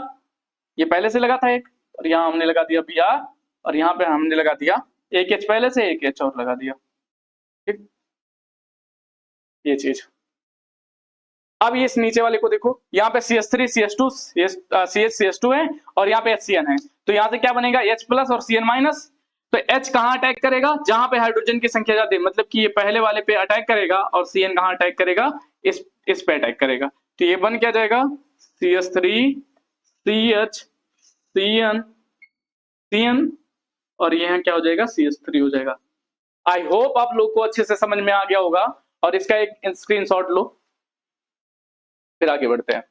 ये पहले से लगा था एक, और यहाँ हमने लगा दिया Br, और यहाँ पे हमने लगा दिया एक H पहले से, एक H और लगा दिया। ठीक, ये चीज। अब ये इस नीचे वाले को देखो, यहाँ पे CH3 CH2 CH CH2 है, और यहाँ पे HCN है। तो यहाँ से क्या बनेगा, H प्लस और CN माइनस। तो H कहाँ अटैक करेगा, जहां पे हाइड्रोजन की संख्या ज्यादा है, मतलब कि ये पहले वाले पे अटैक करेगा, और CN कहाँ अटैक करेगा, इस पे अटैक करेगा। तो ये बन क्या जाएगा, CH3 CH CN CN, और यहाँ क्या हो जाएगा, CH3 हो जाएगा। आई होप आप लोग को अच्छे से समझ में आ गया होगा, और इसका एक स्क्रीनशॉट लो, फिर आगे बढ़ते हैं।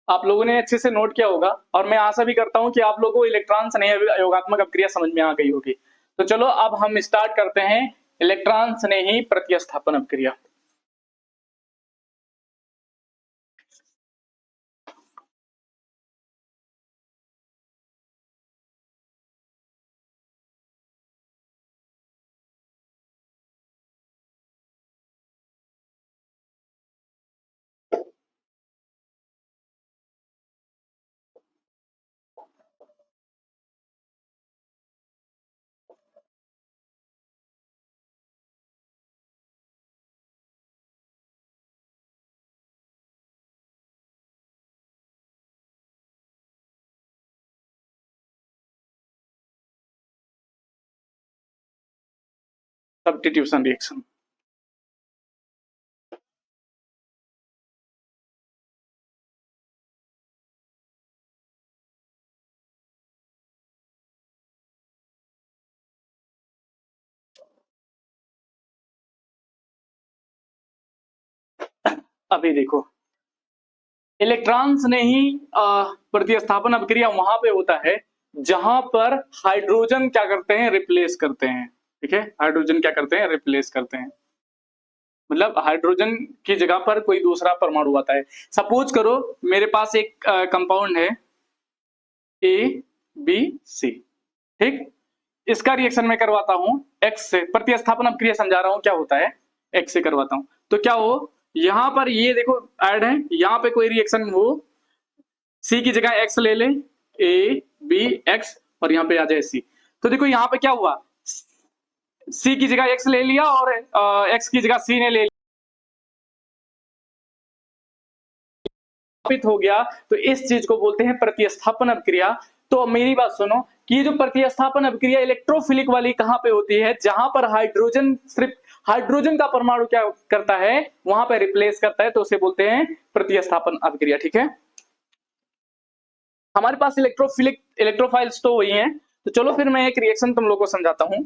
आप लोगों ने अच्छे से नोट किया होगा, और मैं आशा भी करता हूं कि आप लोगों को इलेक्ट्रॉन स्नेही योगात्मक अपक्रिया समझ में आ गई होगी। तो चलो अब हम स्टार्ट करते हैं इलेक्ट्रॉन स्नेही प्रतिस्थापन अपक्रिया। Substitution reaction. अभी देखो, इलेक्ट्रॉन स्नेही प्रतिस्थापन अपक्रिया वहां पे होता है जहां पर हाइड्रोजन क्या करते हैं, रिप्लेस करते हैं। ठीक है, हाइड्रोजन क्या करते हैं, रिप्लेस करते हैं, मतलब हाइड्रोजन की जगह पर कोई दूसरा परमाणु आता है। सपोज करो मेरे पास एक कंपाउंड है ABC, ठीक, इसका रिएक्शन मैं करवाता हूं X से, प्रतिस्थापन अपक्रिया समझा रहा हूं क्या होता है, X से करवाता हूं, तो क्या हो, यहां पर ये देखो ऐड है, यहां पे कोई रिएक्शन हो, C की जगह X ले ले, ABX, और यहां पे आ जाए C, तो देखो यहां पे क्या हुआ, C की जगह X ले लिया और X की जगह C ने ले लिया, हो गया। तो इस चीज को बोलते हैं प्रतिस्थापन अपक्रिया। तो मेरी बात सुनो कि जो प्रतिस्थापन अपक्रिया इलेक्ट्रोफिलिक वाली कहां पे होती है, जहां पर हाइड्रोजन सिर्फ हाइड्रोजन का परमाणु क्या करता है, वहां पे रिप्लेस करता है, तो उसे बोलते हैं प्रतिस्थापन अपक्रिया। ठीक है, हमारे पास इलेक्ट्रोफिलिक इलेक्ट्रोफाइल्स तो वही हैं। तो चलो फिर मैं एक रिएक्शन तुम लोग को समझाता हूं।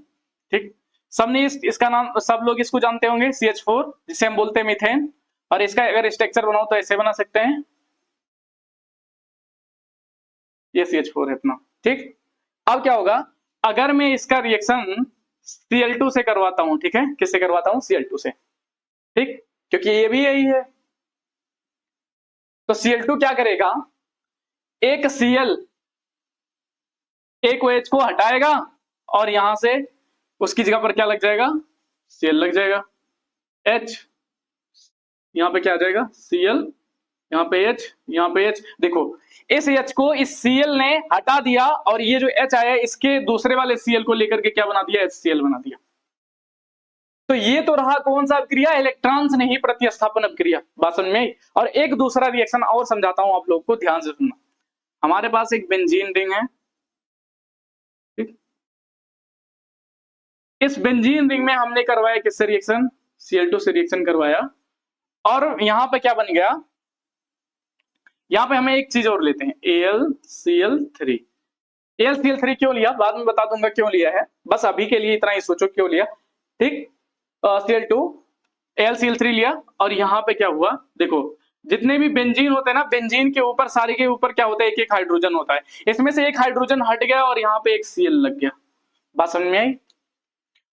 ठीक, सबने इसका नाम, सब लोग इसको जानते होंगे, CH4, जिसे हम बोलते हैं मीथेन, और इसका अगर स्ट्रक्चर बनाओ तो ऐसे बना सकते हैं, ये CH4 है अपना। ठीक, अब क्या होगा, अगर मैं इसका रिएक्शन Cl2 से करवाता हूं, ठीक है, किससे करवाता हूं, Cl2 से, ठीक, क्योंकि ये भी यही है, तो Cl2 क्या करेगा, एक Cl एक OH को हटाएगा, और यहां से उसकी जगह पर क्या लग जाएगा, Cl लग जाएगा, H, यहां पे क्या आ जाएगा, Cl, यहाँ पे H, यहाँ पे H, देखो इस H को इस Cl ने हटा दिया, और ये जो H आया इसके दूसरे वाले Cl को लेकर के क्या बना दिया, HCl बना दिया। तो ये तो रहा कौन सा अपक्रिया, इलेक्ट्रॉन स्नेही प्रतिस्थापन अपक्रिया, बात समझ में आई। और एक दूसरा रिएक्शन और समझाता हूं आप लोग को, ध्यान से सुनना। हमारे पास एक बेंजीन रिंग है, ठीक, इस बेंजीन रिंग में हमने करवाया किससे रिएक्शन, Cl2 से रिएक्शन करवाया, और यहां पे क्या बन गया, यहां पे हमें एक चीज और लेते हैं, AlCl3। AlCl3 क्यों लिया, बाद में बता दूंगा क्यों लिया है, बस अभी के लिए इतना ही सोचो क्यों लिया। ठीक, Cl2 AlCl3 लिया, और यहां पे क्या हुआ, देखो जितने भी बेंजीन होते हैं ना, बेंजीन के ऊपर सारे के ऊपर क्या होता है, एक एक हाइड्रोजन होता है, इसमें से एक हाइड्रोजन हट गया और यहाँ पे एक Cl लग गया, बात समझ में आई।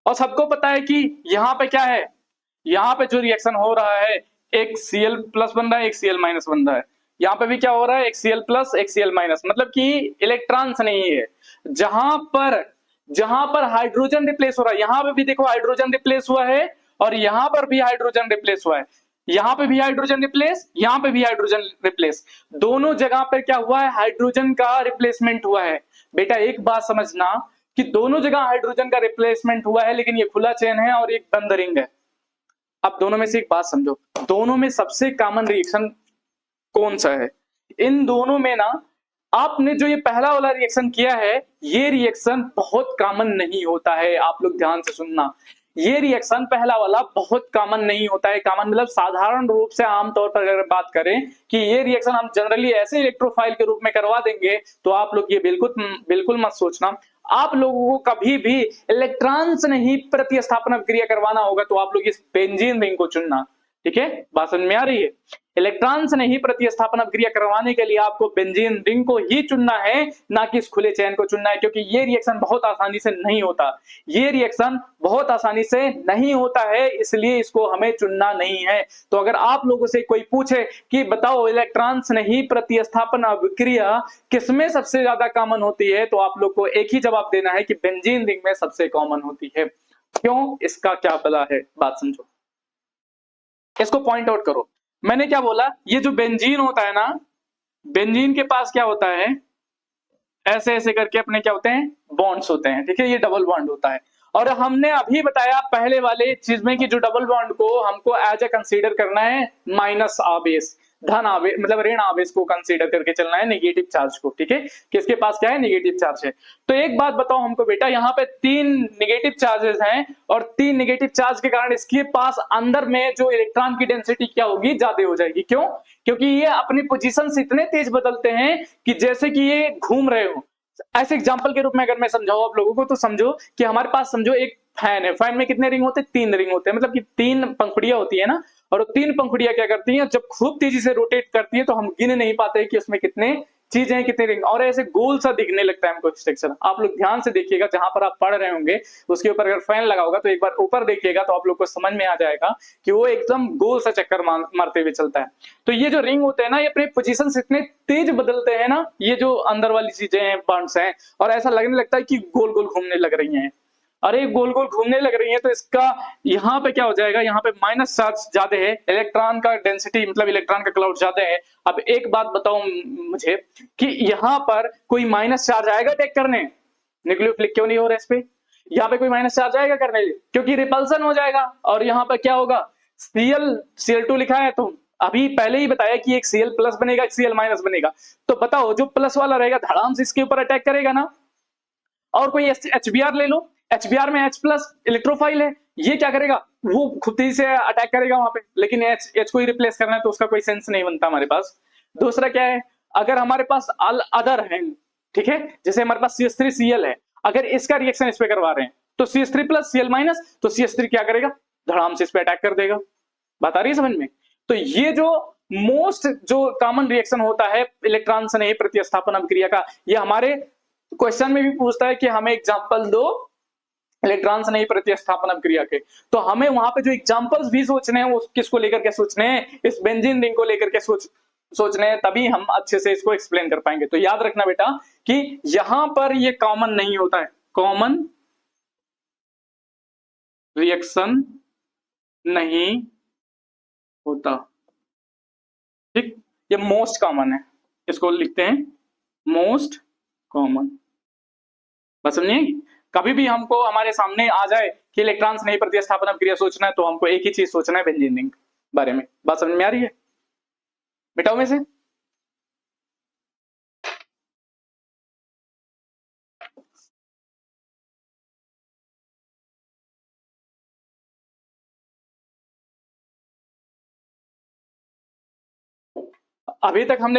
और सबको पता है कि यहाँ पे क्या है, यहाँ पे जो रिएक्शन हो रहा है, एक Cl प्लस बन रहा है, एक Cl माइनस बन रहा है, यहाँ पे भी क्या हो रहा है, एक Cl प्लस एक Cl माइनस, मतलब कि इलेक्ट्रॉन्स नहीं है, जहां पर हाइड्रोजन रिप्लेस हो रहा है, यहाँ पे भी देखो हाइड्रोजन रिप्लेस हुआ है, और यहाँ पर भी हाइड्रोजन रिप्लेस हुआ है, यहाँ पे भी हाइड्रोजन रिप्लेस, यहाँ पे भी हाइड्रोजन रिप्लेस, दोनों जगह पर क्या हुआ है, हाइड्रोजन का रिप्लेसमेंट हुआ है। बेटा एक बात समझना कि दोनों जगह हाइड्रोजन का रिप्लेसमेंट हुआ है, लेकिन ये खुला चेन है और एक बंद रिंग है। अब दोनों में से एक बात समझो, दोनों में सबसे कॉमन रिएक्शन कौन सा है? इन दोनों में ना आपने जो ये पहला वाला रिएक्शन किया है, ये रिएक्शन बहुत कॉमन नहीं होता है। आप लोग ध्यान से सुनना, ये रिएक्शन पहला वाला बहुत कॉमन नहीं होता है। कॉमन मतलब साधारण रूप से आमतौर पर अगर बात करें कि ये रिएक्शन हम जनरली ऐसे इलेक्ट्रोफाइल के रूप में करवा देंगे, तो आप लोग ये बिल्कुल बिल्कुल मत सोचना। आप लोगों को कभी भी इलेक्ट्रॉन से नहीं प्रतिस्थापन अभिक्रिया करवाना होगा तो आप लोग इस बेंजीन रिंग को चुनना। ठीक है, बात समझ में आ रही है? इलेक्ट्रॉन से नहीं प्रतिस्थापन अभिक्रिया करवाने के लिए आपको बेंजीन रिंग को ही चुनना है, ना कि इस खुले चयन को चुनना है, क्योंकि ये रिएक्शन बहुत आसानी से नहीं होता। ये रिएक्शन बहुत आसानी से नहीं होता है, इसलिए इसको हमें चुनना नहीं है। तो अगर आप लोगों से कोई पूछे कि बताओ इलेक्ट्रॉन से नहीं प्रतिस्थापन अभिक्रिया किसमें सबसे ज्यादा कॉमन होती है, तो आप लोग को एक ही जवाब देना है कि बेंजीन रिंग में सबसे कॉमन होती है। क्यों? इसका क्या पता है, बात समझो, इसको पॉइंट आउट करो। मैंने क्या बोला, ये जो बेंजीन होता है ना, बेंजीन के पास क्या होता है, ऐसे ऐसे करके अपने क्या होते हैं, बॉन्ड्स होते हैं। ठीक है, ये डबल बॉन्ड होता है। और हमने अभी बताया पहले वाले चीज में कि जो डबल बॉन्ड को हमको एज ए कंसीडर करना है माइनस आवेश, धन आवेश मतलब ऋण आवेश को कंसीडर करके चलना है, नेगेटिव चार्ज को। ठीक है, किसके पास क्या है, नेगेटिव चार्ज है। तो एक बात बताओ हमको बेटा, यहाँ पे 3 नेगेटिव चार्जेस हैं और 3 नेगेटिव चार्ज के कारण इसके पास अंदर में जो इलेक्ट्रॉन की डेंसिटी क्या होगी, ज्यादा हो जाएगी। क्यों? क्योंकि ये अपनी पोजीशन से इतने तेज बदलते हैं कि जैसे कि ये घूम रहे हो। ऐसे एग्जांपल के रूप में अगर मैं समझाऊं आप लोगों को, तो समझो कि हमारे पास समझो एक फैन है। फैन में कितने रिंग होते हैं? 3 रिंग होते हैं, मतलब कि 3 पंखुड़ियां होती है ना। और वो 3 पंखुड़ियां क्या करती हैं, जब खूब तेजी से रोटेट करती है तो हम गिन नहीं पाते कि उसमें कितने चीजें हैं, कितने रिंग, और ऐसे गोल सा दिखने लगता है हमको स्ट्रक्चर। आप लोग ध्यान से देखिएगा, जहां पर आप पढ़ रहे होंगे उसके ऊपर अगर फैन लगा होगा तो एक बार ऊपर देखिएगा तो आप लोग को समझ में आ जाएगा कि वो एकदम गोल सा चक्कर मारते हुए चलता है। तो ये जो रिंग होते हैं ना, ये अपने पोजीशन से इतने तेज बदलते हैं ना, ये जो अंदर वाली चीजें हैं, बॉन्ड्स हैं, और ऐसा लगने लगता है कि गोल गोल घूमने लग रही हैं। अरे गोल गोल घूमने लग रही है तो इसका यहाँ पे क्या हो जाएगा, यहाँ पे माइनस चार्ज ज्यादा है, इलेक्ट्रॉन का डेंसिटी मतलब इलेक्ट्रॉन का क्लाउड ज्यादा है। अब एक बात बताओ मुझे कि यहाँ पर कोई माइनस चार्ज आएगा अटैक करने? न्यूक्लियोफिलिक क्यों नहीं हो रहा है इस पे? यहाँ पे कोई माइनस चार्ज आएगा करने? क्योंकि रिपल्सन हो जाएगा। और यहाँ पर क्या होगा, Cl लिखा है, तो अभी पहले ही बताया कि एक Cl प्लस बनेगा, एक Cl माइनस बनेगा। तो बताओ जो प्लस वाला रहेगा धड़ाम से इसके ऊपर अटैक करेगा ना। और कोई HBr ले लो, HBr में H प्लस इलेक्ट्रोफाइल है, ये क्या करेगा, वो खुद ही से अटैक करेगा वहां पे, लेकिन H को ही रिप्लेस करना है तो उसका कोई सेंस नहीं बनता हमारे पास। दूसरा क्या है, अगर हमारे पास अदर है, ठीक है, जैसे हमारे पास CH3Cl है, अगर इसका रिएक्शन इस पे करवा रहे हैं तो CH3 प्लस Cl माइनस, तो CH3 क्या करेगा, धड़ाम से इस पे अटैक कर देगा। बात आ रही है समझ में? तो ये जो मोस्ट जो कॉमन रिएक्शन होता है इलेक्ट्रॉन से नहीं प्रतिस्थापन अभिक्रिया का, ये हमारे क्वेश्चन में भी पूछता है कि हमें एग्जांपल दो इलेक्ट्रॉन से नहीं प्रतिस्थापन अभिक्रिया के। तो हमें वहां पे जो एग्जांपल्स भी सोचने हैं वो किसको लेकर के सोचने हैं, इस बेंजीन रिंग को लेकर के सोचने हैं, तभी हम अच्छे से इसको एक्सप्लेन कर पाएंगे। तो याद रखना बेटा कि यहां पर ये कॉमन नहीं होता है, कॉमन रिएक्शन नहीं होता। ठीक, ये मोस्ट कॉमन है, इसको लिखते हैं मोस्ट कॉमन। बस समझिए, कभी भी हमको हमारे सामने आ जाए कि इलेक्ट्रॉन से नहीं प्रतिस्थापन अभिक्रिया सोचना है तो हमको एक ही चीज सोचना है, बेंजीन रिंग बारे में। बात समझ में आ रही है? मिटाओ में से अभी तक हमने